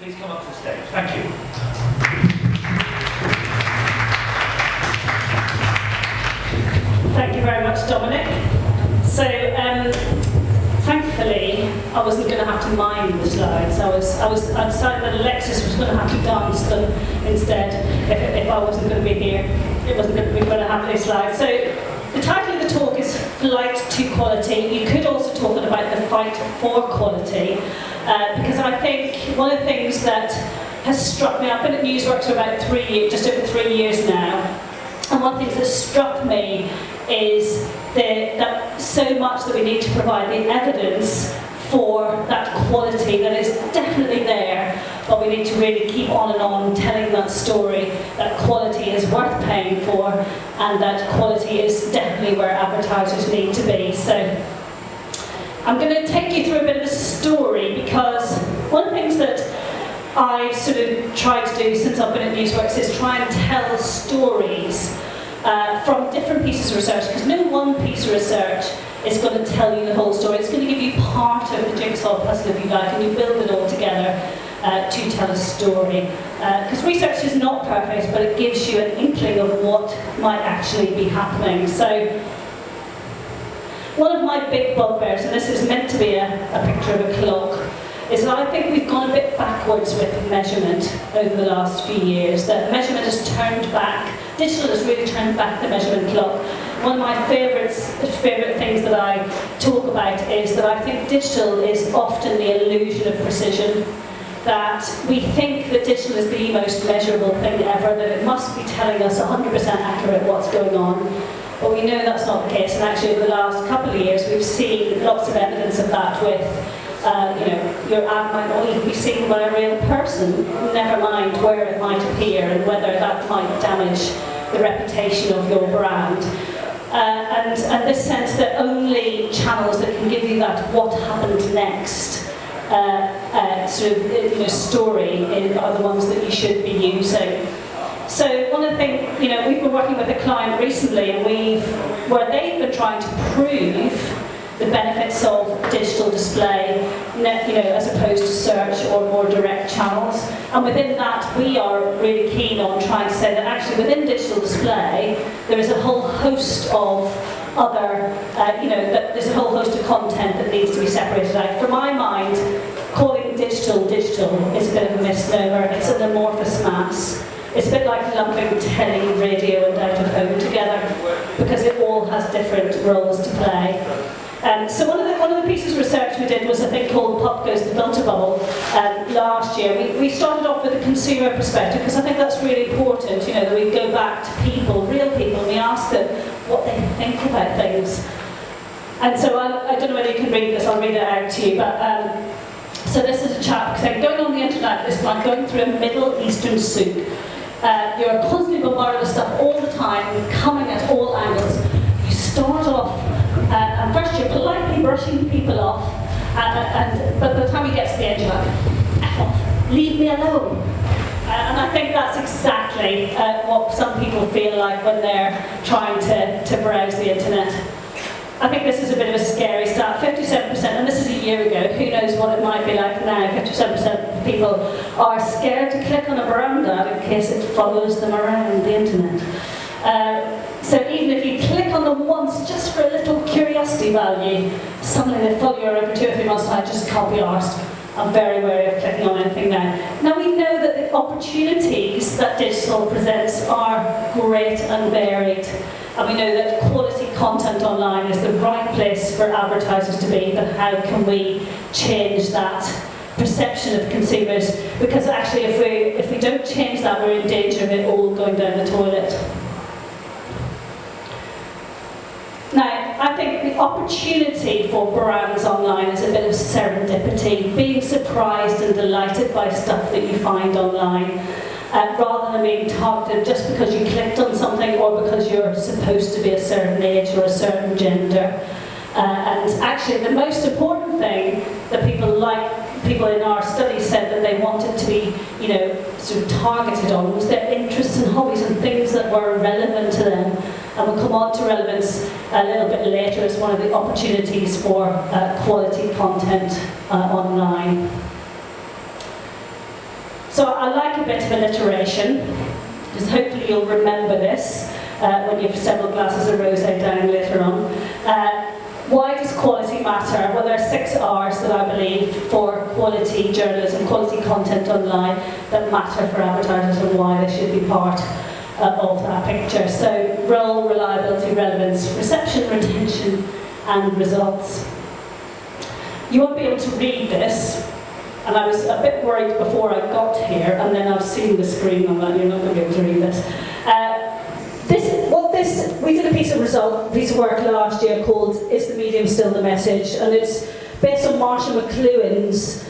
please come up to the stage. Thank you. Thank you very much, Dominic. So, thankfully, I wasn't going to have to mime the slides. I decided that Alexis was going to have to dance them instead. If I wasn't going to be here, it wasn't going to have any slides. So, the title of the talk is Flight to Quality. You could also talk about the fight for quality, because I think one of the things that has struck me, I've been at Newsworks for about 3 years, just over 3 years now, and one of the things that struck me is that so much that we need to provide the evidence for that quality that is definitely there, but we need to really keep on telling that story, that quality is worth paying for, and that quality is definitely where advertisers need to be. So I'm going to take you through a bit of a story, because one of the things that I've sort of tried to do since I've been at Newsworks is try and tell stories from different pieces of research, because no one piece of research is going to tell you the whole story. It's going to give you part of the jigsaw puzzle, if you like, and you build it all together to tell a story. Because research is not perfect, but it gives you an inkling of what might actually be happening. So, one of my big bugbears, and this is meant to be a picture of a clock, is that I think we've gone a bit backwards with measurement over the last few years. That measurement has turned back, digital has really turned back the measurement clock. One of my favourite things that I talk about is that I think digital is often the illusion of precision. That we think that digital is the most measurable thing ever, that it must be telling us 100% accurate what's going on. But we know that's not the case, and actually over the last couple of years we've seen lots of evidence of that with your ad might not even be seen by a real person, never mind where it might appear and whether that might damage the reputation of your brand. And this sense that only channels that can give you that what happened next story are the ones that you should be using. So one of the things, we've been working with a client recently, and where they've been trying to prove the benefits of digital display, as opposed to search or more direct channels. And within that, we are really keen on trying to say that actually within digital display, there is a whole host of other, there's a whole host of content that needs to be separated out. For my mind, calling digital is a bit of a misnomer. It's an amorphous mass. It's a bit like lumping telly, radio and out of home together, because it all has different roles to play. So one of the pieces of research we did was a thing called Pop Goes the Filter Bubble last year. We started off with a consumer perspective, because I think that's really important, that we go back to people, real people, and we ask them what they think about things. And so I don't know whether you can read this, I'll read it out to you, but so this is a chap saying, going on the internet is like going through a Middle Eastern soup. You're constantly bombarded with stuff all the time, coming at all angles. You start off, and first you're politely brushing people off, but by the time you get to the end, you're like, F off, leave me alone. And I think that's exactly what some people feel like when they're trying to browse the internet. I think this is a bit of a scary stat. 57%, and this is a year ago, who knows what it might be like now. 57% of people are scared to click on a brand ad in case it follows them around the internet. So even if you click on them once, just for a little curiosity value, suddenly they follow you every 2 or 3 months, and I just can't be arsed. I'm very wary of clicking on anything now. Now we know that the opportunities that digital presents are great and varied. And we know that quality content online is the right place for advertisers to be, but how can we change that perception of consumers? Because actually if we don't change that, we're in danger of it all going down the toilet. Now, I think the opportunity for brands online is a bit of serendipity, being surprised and delighted by stuff that you find online, rather than being targeted just because you clicked on something or because you're supposed to be a certain age or a certain gender. And actually, the most important thing that people in our study said that they wanted to be, sort of targeted on was their interests and hobbies and things that were relevant to them. And we'll come on to relevance a little bit later as one of the opportunities for quality content online. So I like a bit of alliteration, because hopefully you'll remember this when you have several glasses of rosé down later on. Why does quality matter? Well, there are 6 R's that I believe for quality journalism, quality content online that matter for advertisers and why they should be part of that picture. So, role, reliability, relevance, reception, retention, and results. You won't be able to read this, and I was a bit worried before I got here, and then I've seen the screen on that, you're not going to be able to read this. We did a piece of work last year called "Is the Medium Still the Message?" and it's based on Marshall McLuhan's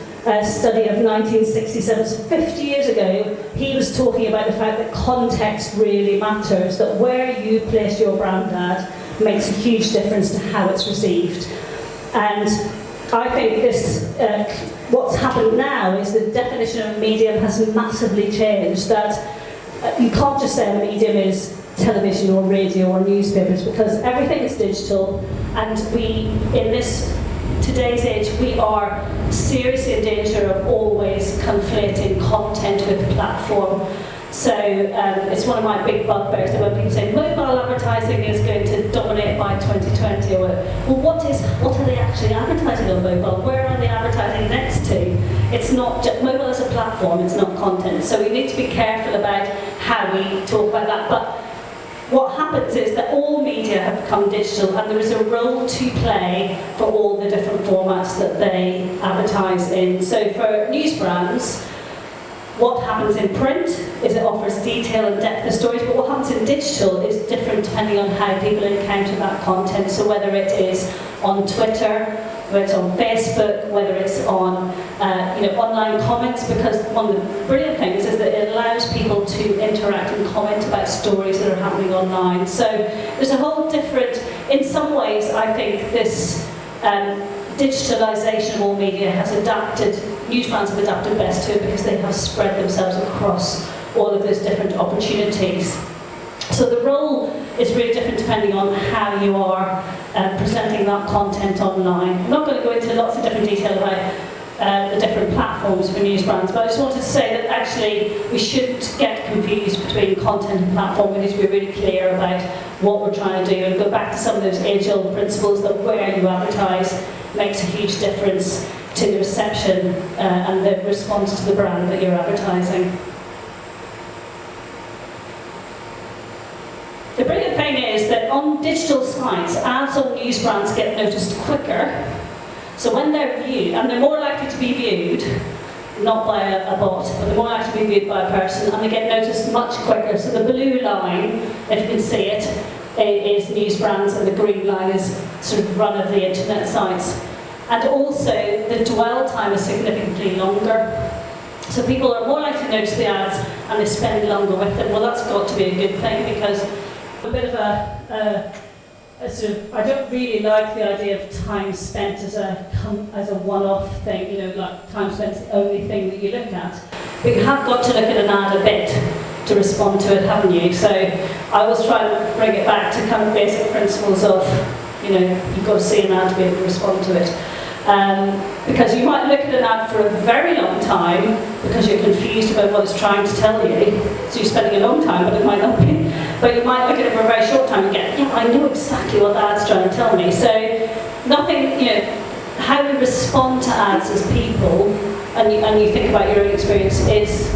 study of 1967, so 50 years ago. He was talking about the fact that context really matters, that where you place your brand ad makes a huge difference to how it's received. And I think this, what's happened now is the definition of a medium has massively changed, that you can't just say a medium is television or radio or newspapers, because everything is digital, and we, in this today's age, we are seriously in danger of always conflating content with platform. So it's one of my big bugbears that when people say mobile advertising is going to dominate by 2020, or well, what are they actually advertising on mobile? Where are they advertising next to? It's not just mobile as a platform, it's not content. So we need to be careful about how we talk about that. But what happens is that all media have become digital, and there is a role to play for all the different formats that they advertise in. So for news brands, what happens in print is it offers detail and depth of stories, but what happens in digital is different depending on how people encounter that content. So whether it is on Twitter, whether it's on Facebook, whether it's on online comments, because one of the brilliant things is that it allows people to interact and comment about stories that are happening online. So there's a whole different, in some ways I think this digitalisation of all media has adapted, news brands have adapted best to it because they have spread themselves across all of those different opportunities. So the role is really different depending on how you are presenting that content online. I'm not going to go into lots of different detail about the different platforms for news brands, but I just wanted to say that actually we shouldn't get confused between content and platform. We need to be really clear about what we're trying to do and go back to some of those age-old principles that where you advertise makes a huge difference to the reception and the response to the brand that you're advertising. The brilliant thing is that on digital sites, ads on news brands get noticed quicker. So when they're viewed, and they're more likely to be viewed, not by a bot, but they're more likely to be viewed by a person, and they get noticed much quicker. So the blue line, if you can see it, is news brands, and the green line is sort of run of the internet sites. And also, the dwell time is significantly longer. So people are more likely to notice the ads, and they spend longer with them. Well, that's got to be a good thing, because a bit of a sort of, I don't really like the idea of time spent as a one-off thing, like time spent is the only thing that you look at. But you have got to look at an ad a bit to respond to it, haven't you? So I always try and bring it back to kind of basic principles of, you've got to see an ad to be able to respond to it. Because you might look at an ad for a very long time because you're confused about what it's trying to tell you. So you're spending a long time, but it might not be. But you might look at it for a very short time and get, yeah, I know exactly what the ad's trying to tell me. So nothing, how we respond to ads as people, and you think about your own experience, is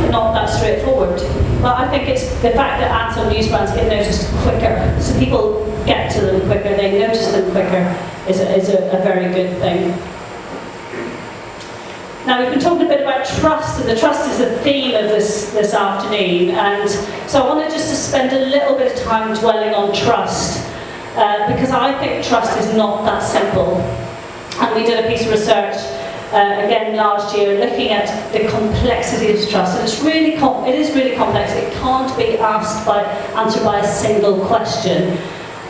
not that straightforward. But I think it's the fact that ads on news brands get noticed quicker. So people get to them quicker, they notice them quicker, is a very good thing. Now we've been talking a bit about trust, and the trust is the theme of this afternoon, and so I wanted just to spend a little bit of time dwelling on trust, because I think trust is not that simple. And we did a piece of research again last year looking at the complexity of trust, and it is really complex. It can't be answered by a single question.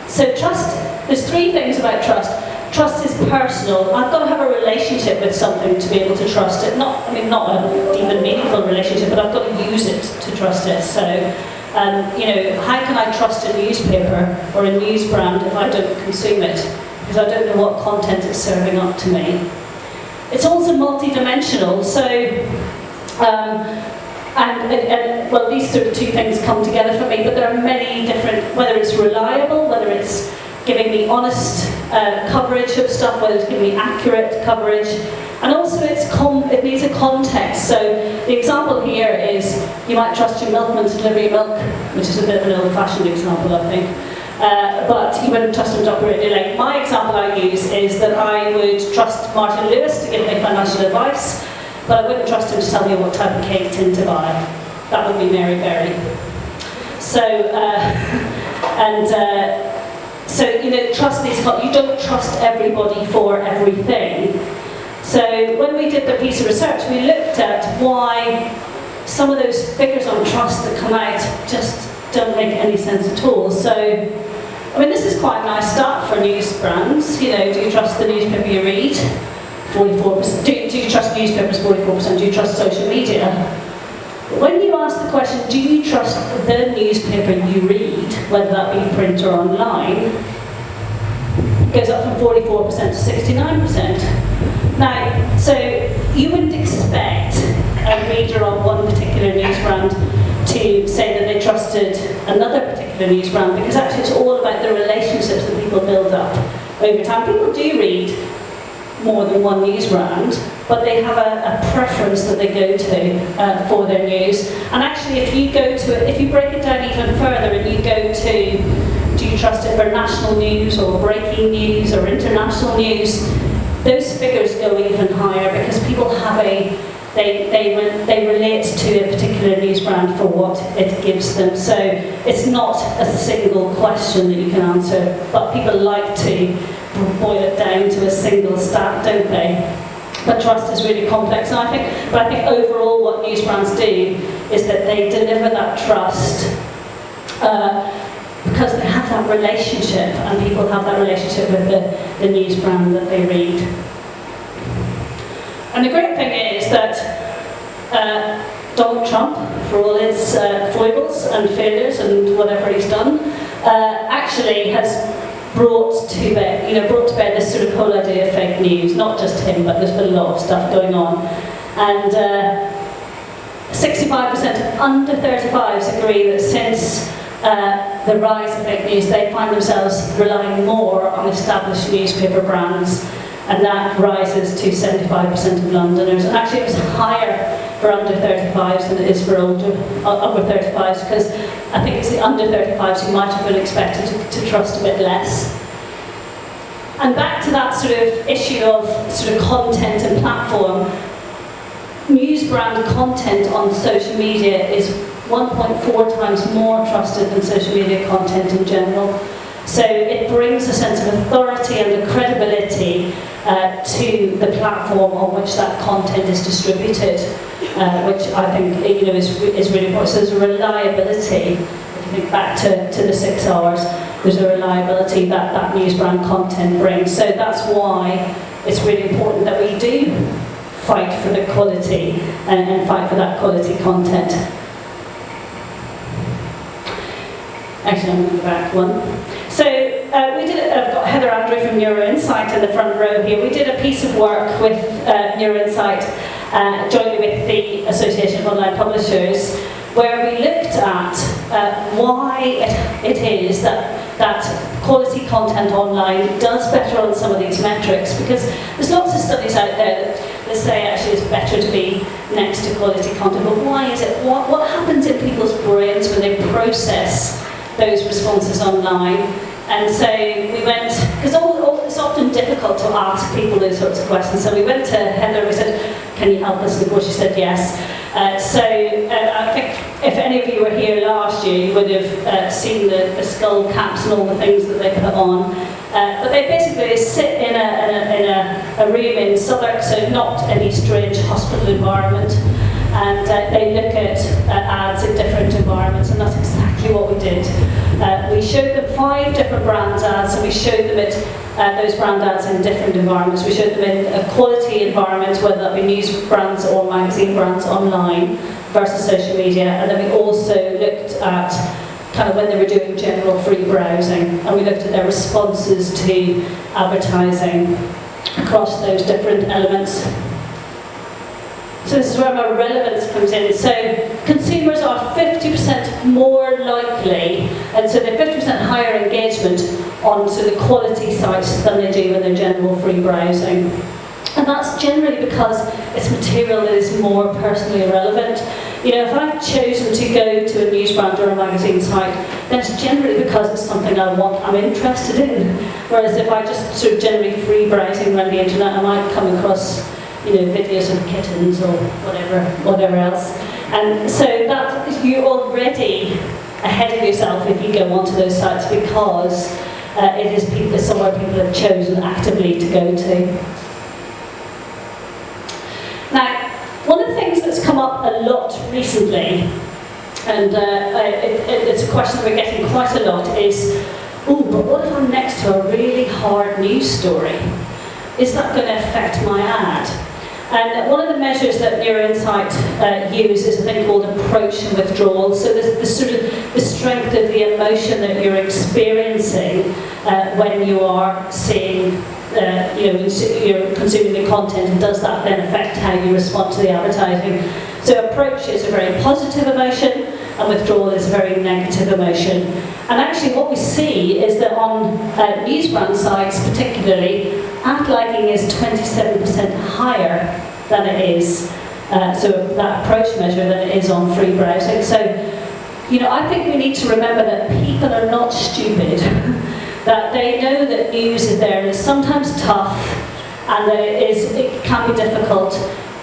So trust, there's 3 things about trust. Trust is personal. I've got to have a relationship with something to be able to trust it. Not a even meaningful relationship, but I've got to use it to trust it. So, how can I trust a newspaper or a news brand if I don't consume it? Because I don't know what content it's serving up to me. It's also multi-dimensional. So, Well, these sort of two things come together for me, but there are many different, whether it's reliable, whether it's giving me honest coverage of stuff, whether it's giving me accurate coverage, and also it needs a context. So the example here is you might trust your milkman to deliver your milk, which is a bit of an old-fashioned example, I think. But you wouldn't trust him to operate your lake. My example I use is that I would trust Martin Lewis to give me financial advice, but I wouldn't trust him to tell me what type of cake tin to buy. That would be Mary Berry. So, so trust these. You don't trust everybody for everything. So when we did the piece of research, we looked at why some of those figures on trust that come out just don't make any sense at all. So, I mean, this is quite a nice start for news brands. Do you trust the newspaper you read? 44%. Do you trust newspapers? 44%. Do you trust social media? When you ask the question, do you trust the newspaper you read, whether that be print or online, it goes up from 44% to 69%. Now, so you wouldn't expect a reader on one particular news brand to say that they trusted another particular news brand, because actually it's all about the relationships that people build up over time. People do read more than one news brand, but they have a preference that they go to for their news. And actually, if you break it down even further and you go to, do you trust it for national news or breaking news or international news, those figures go even higher, because people have they relate to a particular news brand for what it gives them. So it's not a single question that you can answer, but people like to boil it down to a single stat, don't they? But trust is really complex, and I think overall what news brands do is that they deliver that trust because they have that relationship, and people have that relationship with the news brand that they read. And the great thing is that Donald Trump, for all his foibles and failures and whatever he's done, actually has brought to bear this sort of whole idea of fake news. Not just him, but there's been a lot of stuff going on. And 65% under 35s agree that since the rise of fake news, they find themselves relying more on established newspaper brands, and that rises to 75% of Londoners. And actually it was higher for under 35s than it is for over 35s, because I think it's the under 35s who might have been expected to trust a bit less. And back to that sort of issue of sort of content and platform, news brand content on social media is 1.4 times more trusted than social media content in general. So it brings a sense of authority and a credibility to the platform on which that content is distributed, which I think is really important. So there's a reliability. If you think back to the 6 hours, there's a reliability that news brand content brings. So that's why it's really important that we do fight for the quality and fight for that quality content. Actually, I'm going to go back one. So I've got Heather Andrew from NeuroInsight in the front row here. We did a piece of work with NeuroInsight, jointly with the Association of Online Publishers, where we looked at why it is that quality content online does better on some of these metrics, because there's lots of studies out there that say actually it's better to be next to quality content. But why is it? What happens in people's brains when they process those responses online? And so we went, because it's often difficult to ask people those sorts of questions, so we went to Heather, we said, can you help us? And of course she said yes. I think if any of you were here last year, you would have seen the skull caps and all the things that they put on. But they basically sit in a room in Southwark, so not any strange hospital environment, and they look at ads in different environments, and that's exactly what we did. We showed them 5 different brand ads, and we showed them those brand ads in different environments. We showed them in a quality environment, whether that be news brands or magazine brands online versus social media, and then we also looked at kind of when they were doing general free browsing, and we looked at their responses to advertising across those different elements. So this is where my relevance comes in. So consumers are 50% more likely, and so they're 50% higher engagement on the quality sites than they do in their general free browsing. And that's generally because it's material that is more personally relevant. You know, if I've chosen to go to a news brand or a magazine site, then it's generally because it's something I'm interested in. Whereas if I just sort of generally free browsing around the internet, I might come across, you know, videos of kittens or whatever else. And so that you're already ahead of yourself if you go onto those sites, because it is somewhere people have chosen actively to go to. Now, one of the things that's come up a lot recently, and it's a question that we're getting quite a lot, is, oh, but what if I'm next to a really hard news story? Is that going to affect my ad? And one of the measures that NeuroInsight uses is a thing called approach and withdrawal. So there's the sort of the strength of the emotion that you're experiencing when you are seeing, you're consuming the content, and does that then affect how you respond to the advertising? So approach is a very positive emotion, and withdrawal is a very negative emotion. And actually what we see is that on news brand sites particularly, ad liking is 27% higher than it is, so that approach measure, than it is on free browsing. So, you know, I think we need to remember that people are not stupid, that they know that news is there and it's sometimes tough, and that it can be difficult,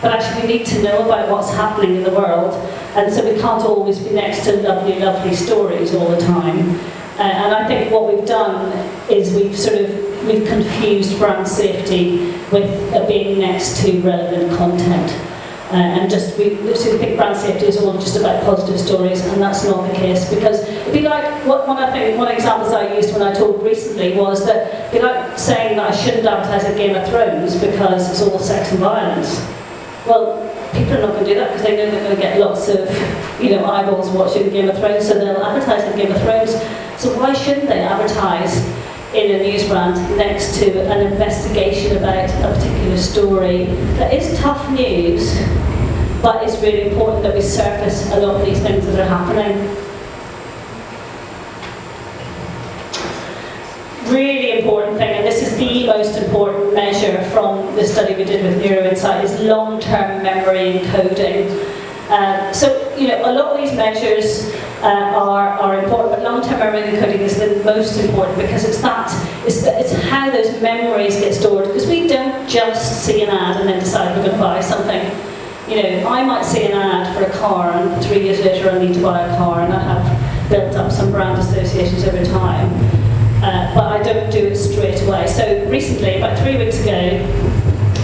but actually we need to know about what's happening in the world, and so we can't always be next to lovely, lovely stories all the time. And I think what we've done is we've confused brand safety with being next to relevant content. And just we think brand safety is all just about positive stories, and that's not the case. Because it'd be like, one of the examples I used when I talked recently was that it'd be like saying that I shouldn't advertise a Game of Thrones because it's all sex and violence. Well, people are not going to do that because they know they're going to get lots of, you know, eyeballs watching Game of Thrones, so they'll advertise in Game of Thrones. So why shouldn't they advertise in a news brand next to an investigation about a particular story that is tough news, but it's really important that we surface a lot of these things that are happening. Really important thing, and this is the most important measure from the study we did with NeuroInsight, is long-term memory encoding. So, you know, a lot of these measures are important, but long-term memory encoding is the most important, because it's how those memories get stored. Because we don't just see an ad and then decide we're going to buy something. You know, I might see an ad for a car, and 3 years later I need to buy a car, and I have built up some brand associations over time. But I don't do it straight away. So recently, about 3 weeks ago,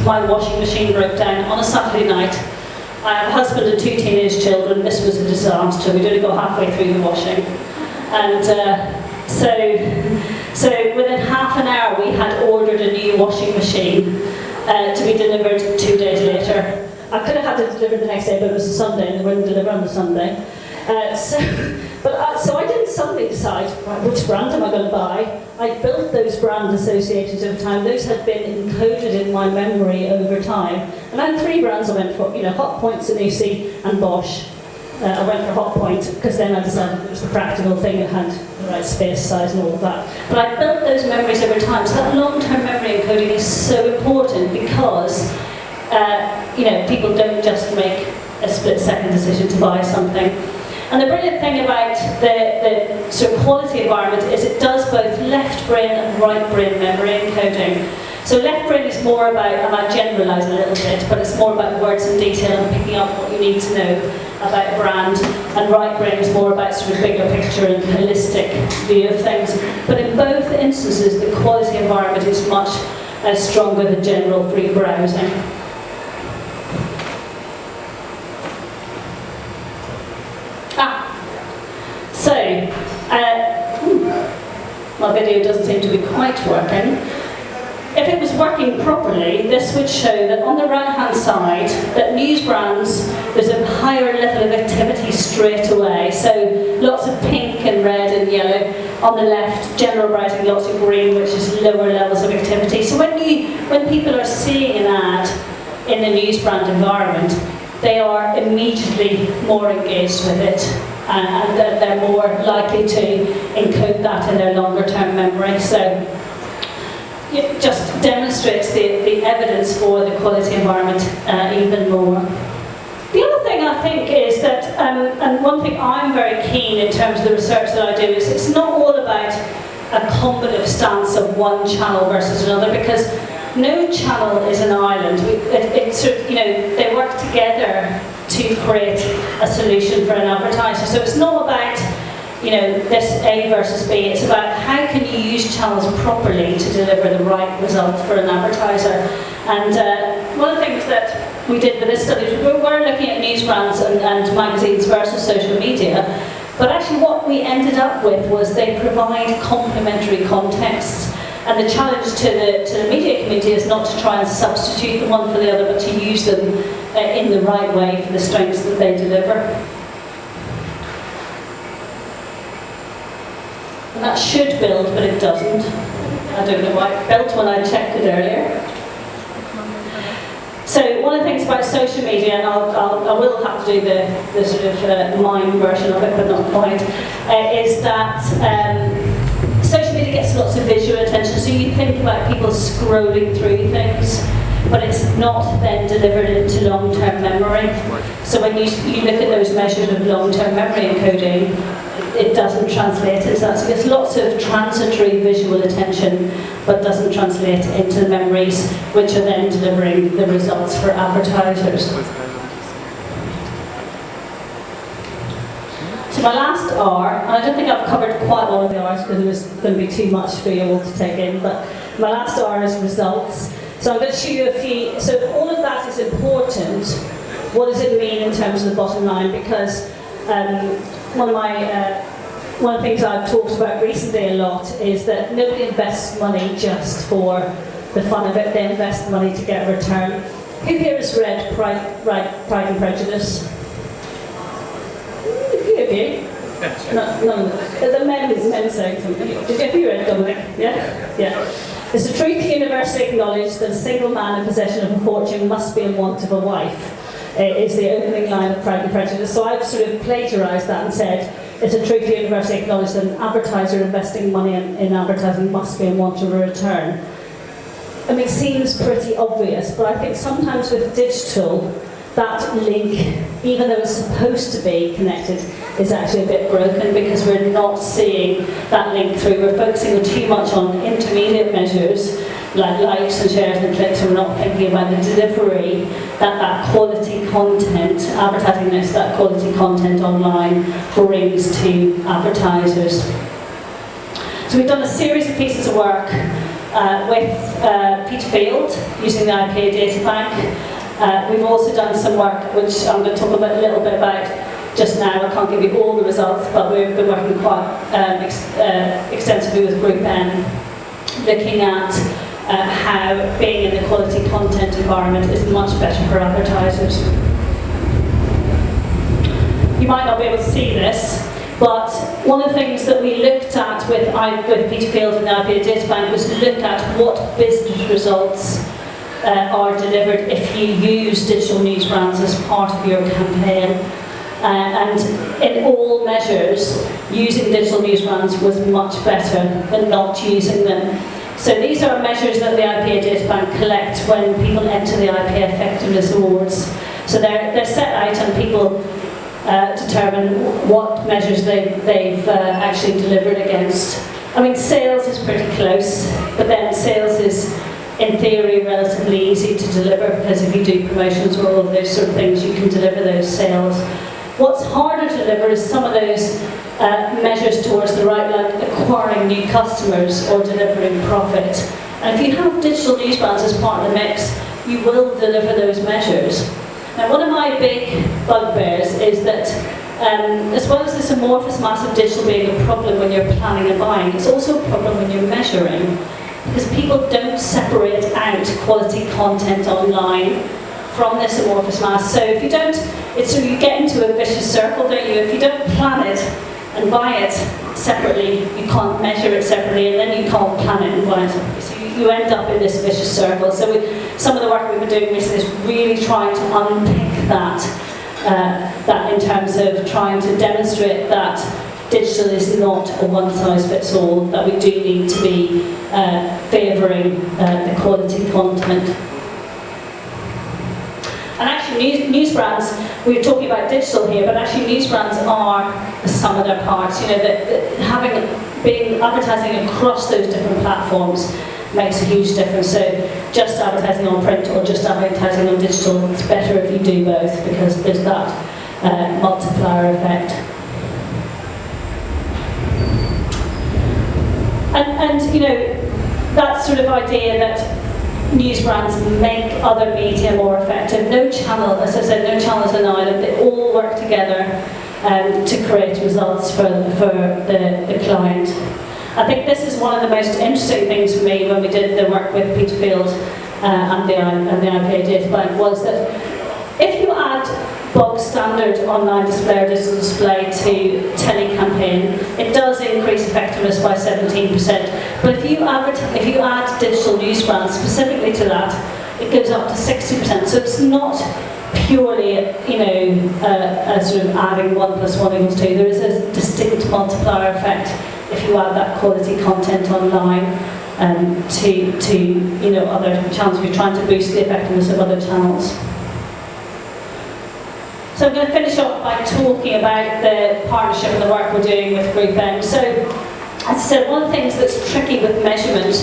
my washing machine broke down on a Saturday night. I have a husband and 2 teenage children. This was a disaster. We'd only got halfway through the washing. And so within half an hour, we had ordered a new washing machine to be delivered 2 days later. I could have had it delivered the next day, but it was a Sunday, and they wouldn't deliver on the Sunday. So I didn't suddenly decide, right, which brand am I going to buy? I built those brand associations over time. Those had been encoded in my memory over time. And I had 3 brands I went for, you know, Hot Point, Zanussi, and Bosch. I went for Hot Point because then I decided it was the practical thing, it had the right space size and all of that. But I built those memories over time. So that long-term memory encoding is so important, because you know, people don't just make a split-second decision to buy something. And the brilliant thing about the sort of quality environment is it does both left brain and right brain memory encoding. So left brain is more about, and I generalise a little bit, but it's more about words and detail and picking up what you need to know about brand. And right brain is more about sort of bigger picture and holistic view of things. But in both instances, the quality environment is much stronger than general free browsing. So, my video doesn't seem to be quite working. If it was working properly, this would show that on the right-hand side, that news brands, there's a higher level of activity straight away. So lots of pink and red and yellow. On the left, general browsing, lots of green, which is lower levels of activity. So when people are seeing an ad in the news brand environment, they are immediately more engaged with it, and they're more likely to encode that in their longer term memory. So it just demonstrates the evidence for the quality environment even more. The other thing I think is that, and one thing I'm very keen in terms of the research that I do, is it's not all about a combative stance of one channel versus another, because no channel is an island. It's sort of, they work together to create a solution for an advertiser. So it's not about, this A versus B. It's about how can you use channels properly to deliver the right result for an advertiser. And one of the things that we did with this study, we were looking at news brands and magazines versus social media, but actually what we ended up with was they provide complementary contexts, and the challenge to the media community is not to try and substitute the one for the other, but to use them in the right way for the strengths that they deliver. And that should build, but it doesn't. I don't know why it built when I checked it earlier. So one of the things about social media, and I will have to do the sort of mime version of it, but not quite, is that social media gets lots of visual attention. So you think about people scrolling through things, but it's not then delivered into long-term memory. So when you look at those measures of long-term memory encoding, it doesn't translate into that. So there's lots of transitory visual attention, but doesn't translate into the memories, which are then delivering the results for advertisers. So my last R, and I don't think I've covered quite all of the R's because it was going to be too much for you all to take in, but my last R is results. So I'm going to show you a few. So all of that is important. What does it mean in terms of the bottom line? Because one of the things I've talked about recently a lot is that nobody invests money just for the fun of it. They invest money to get a return. Who here has read Pride and Prejudice? A few of you. None of them. The men saying something. Have you read Dominic? Yeah. It's a truth universally acknowledged that a single man in possession of a fortune must be in want of a wife. Is the opening line of Pride and Prejudice. So I've sort of plagiarised that and said it's a truth universally acknowledged that an advertiser investing money in advertising must be in want of a return. I mean, it seems pretty obvious, but I think sometimes with digital, that link, even though it's supposed to be connected, is actually a bit broken because we're not seeing that link through. We're focusing too much on intermediate measures like likes and shares and clicks, and we're not thinking about the delivery that quality content, advertising this, that quality content online brings to advertisers. So we've done a series of pieces of work with Peter Field using the IPA data bank. We've also done some work which I'm going to talk about a little bit about just now. I can't give you all the results, but we've been working quite extensively with Group N, looking at how being in the quality content environment is much better for advertisers. You might not be able to see this, but one of the things that we looked at with Peter Field and the IPA Data Bank was to look at what business results are delivered if you use digital news brands as part of your campaign. And in all measures, using digital news brands was much better than not using them. So these are measures that the IPA Data Bank collect when people enter the IPA Effectiveness Awards. So they're set out and people determine what measures they've actually delivered against. I mean, sales is pretty close, but then sales is, in theory, relatively easy to deliver because if you do promotions or all of those sort of things, you can deliver those sales. What's harder to deliver is some of those measures towards the right, like acquiring new customers or delivering profit. And if you have digital news brands as part of the mix, you will deliver those measures. Now, one of my big bugbears is that as well as this amorphous mass of digital being a problem when you're planning and buying, it's also a problem when you're measuring, because people don't separate out quality content online from this amorphous mass. So if you don't, you get into a vicious circle, don't you? If you don't plan it and buy it separately, you can't measure it separately, and then you can't plan it and buy it separately. So you end up in this vicious circle. So some of the work we've been doing recently is really trying to unpick that, that in terms of trying to demonstrate that digital is not a one-size-fits-all, that we do need to be favouring the quality content. And actually, news brands, we were talking about digital here, but actually news brands are the sum of their parts. You know, being advertising across those different platforms makes a huge difference. So just advertising on print or just advertising on digital, it's better if you do both, because there's that multiplier effect. And you know, that sort of idea that news brands make other media more effective. No channel, as I said, no channel is an island. They all work together to create results for the client. I think this is one of the most interesting things for me when we did the work with Peterfield and the IPA data bank, was that if you add bog standard online display or digital display to tele-campaign, it does increase effectiveness by 17%. But if you add digital news brands specifically to that, it goes up to 60%. So it's not purely, you know, a sort of adding 1 + 1 = 2. There is a distinct multiplier effect if you add that quality content online to you know, other channels. We're trying to boost the effectiveness of other channels. So I'm going to finish off by talking about the partnership and the work we're doing with Group M. So, as I said, one of the things that's tricky with measurement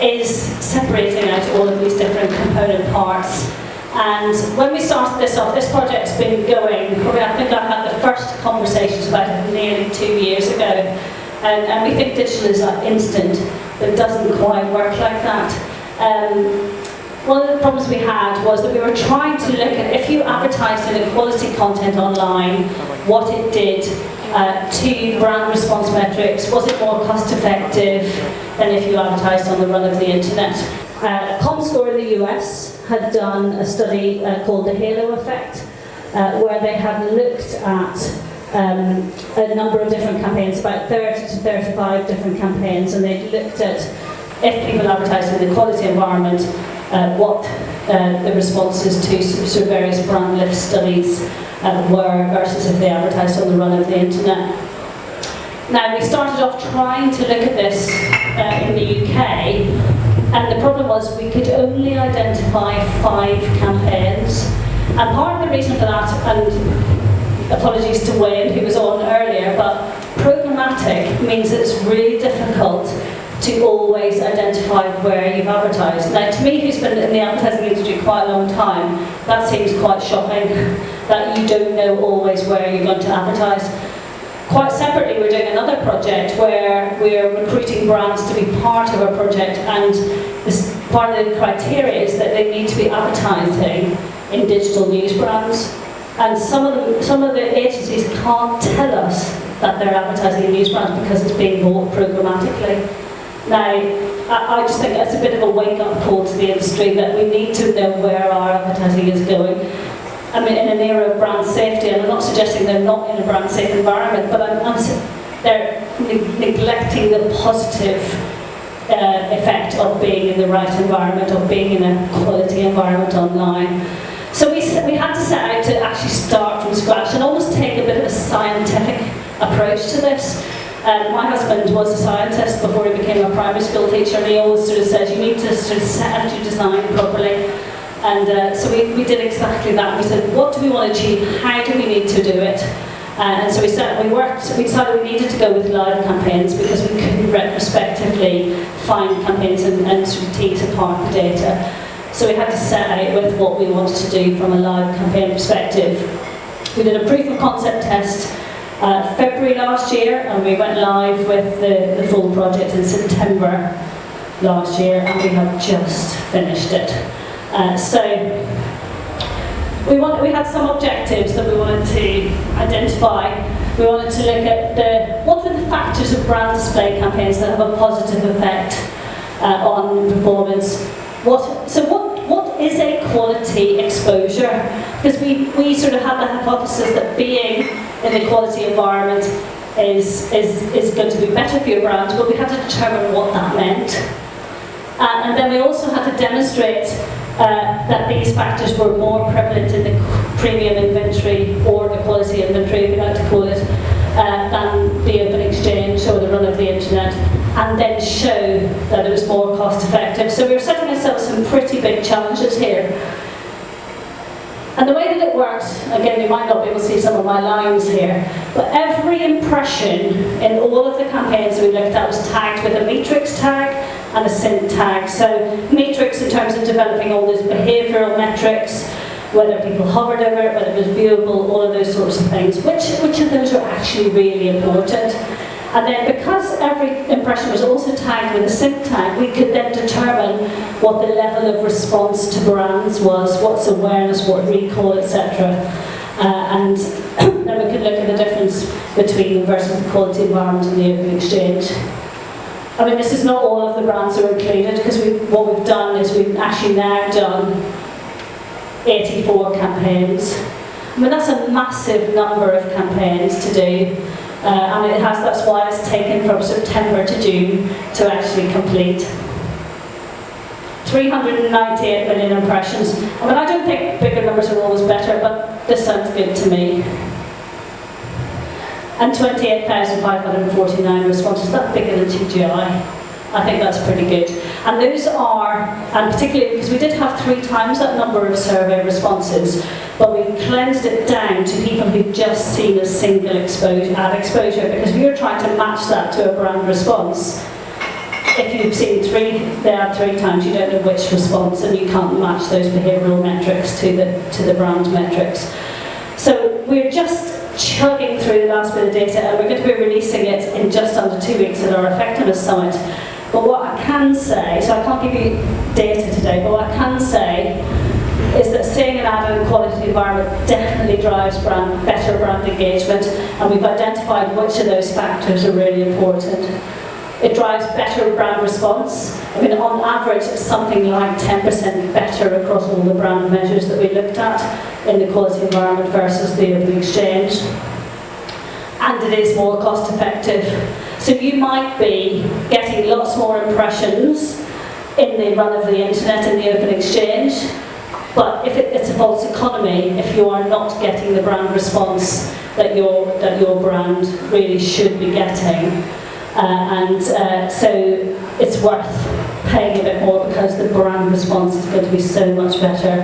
is separating out all of these different component parts. And when we started this off, this project's been going, I think I had the first conversations about it nearly 2 years ago. And we think digital is like instant, but it doesn't quite work like that. One of the problems we had was that we were trying to look at, if you advertised in quality content online, what it did to brand response metrics. Was it more cost effective than if you advertised on the run of the internet? Comscore in the US had done a study called the Halo Effect, where they had looked at a number of different campaigns, about 30 to 35 different campaigns, and they looked at if people advertised in the quality environment, what the responses to sort of various brand lift studies were versus if they advertised on the run of the internet. Now, we started off trying to look at this in the UK, and the problem was we could only identify 5 campaigns. And part of the reason for that, and apologies to Wayne who was on earlier, but programmatic means that it's really difficult to always identify where you've advertised. Now, to me, who's been in the advertising industry quite a long time, that seems quite shocking, that you don't know always where you're going to advertise. Quite separately, we're doing another project where we're recruiting brands to be part of our project, and this, part of the criteria is that they need to be advertising in digital news brands. And some of the agencies can't tell us that they're advertising in news brands because it's being bought programmatically. Now, I just think that's a bit of a wake-up call to the industry, that we need to know where our advertising is going. I mean, in an era of brand safety, and I'm not suggesting they're not in a brand safe environment, but they're neglecting the positive effect of being in the right environment, of being in a quality environment online. So we had to set out to actually start from scratch and almost take a bit of a scientific approach to this. My husband was a scientist before he became a primary school teacher, and he always sort of says you need to sort of set out your design properly. And so we did exactly that. We said, what do we want to achieve? How do we need to do it? And so we decided we needed to go with live campaigns because we couldn't retrospectively find campaigns and sort of tease apart the data. So we had to set out with what we wanted to do from a live campaign perspective. We did a proof of concept test February last year, and we went live with the full project in September last year, and we have just finished it. So we had some objectives that we wanted to identify. We wanted to look at what were the factors of brand display campaigns that have a positive effect on performance. What is a quality exposure? Because we sort of had the hypothesis that being in a quality environment is going to be better for your brand, but we had to determine what that meant. And then we also had to demonstrate that these factors were more prevalent in the premium inventory or the quality inventory, if you like to call it, than the open exchange or the run of the internet, and then show that it was more cost effective. So we're setting ourselves some pretty big challenges here. And the way that it works, again, you might not be able to see some of my lines here, but every impression in all of the campaigns we looked at was tagged with a matrix tag and a sync tag. So matrix in terms of developing all those behavioural metrics, whether people hovered over it, whether it was viewable, all of those sorts of things. Which of those are actually really important? And then because every impression was also tagged with a sync tag, we could then determine what the level of response to brands was, what's awareness, what recall, etc. And then we could look at the difference between versus the quality environment and the open exchange. I mean, this is not all of the brands that are included, because what we've done is we've actually now done 84 campaigns. I mean, that's a massive number of campaigns to do. And that's why it's taken from September to June to actually complete. 398 million impressions. I mean, I don't think bigger numbers are always better, but this sounds good to me. And 28,549 responses. That's bigger than TGI. I think that's pretty good. And those are, and particularly because we did have 3 times that number of survey responses, but we cleansed it down to people who'd just seen a single ad exposure, because if you're trying to match that to a brand response, if you've seen the ad 3 times, you don't know which response, and you can't match those behavioural metrics to the brand metrics. So we're just chugging through the last bit of data, and we're going to be releasing it in just under 2 weeks at our Effectiveness Summit. But what I can say, so I can't give you data today, but what I can say is that seeing an ad in a quality environment definitely drives better brand engagement, and we've identified which of those factors are really important. It drives better brand response. I mean, on average, it's something like 10% better across all the brand measures that we looked at in the quality environment versus the open exchange. And it is more cost effective. So you might be getting lots more impressions in the run of the internet in the open exchange, but if it's a false economy if you are not getting the brand response that your brand really should be getting. So it's worth paying a bit more, because the brand response is going to be so much better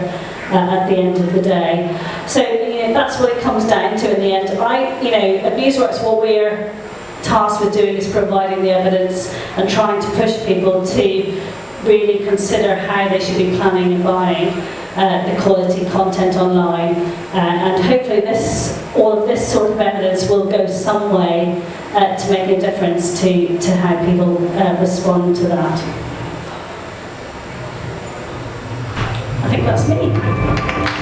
at the end of the day. So that's what it comes down to in the end. At Newsworks, what we're tasked with doing is providing the evidence and trying to push people to really consider how they should be planning and buying the quality content online. And hopefully all of this sort of evidence will go some way to make a difference to how people respond to that. I think that's me.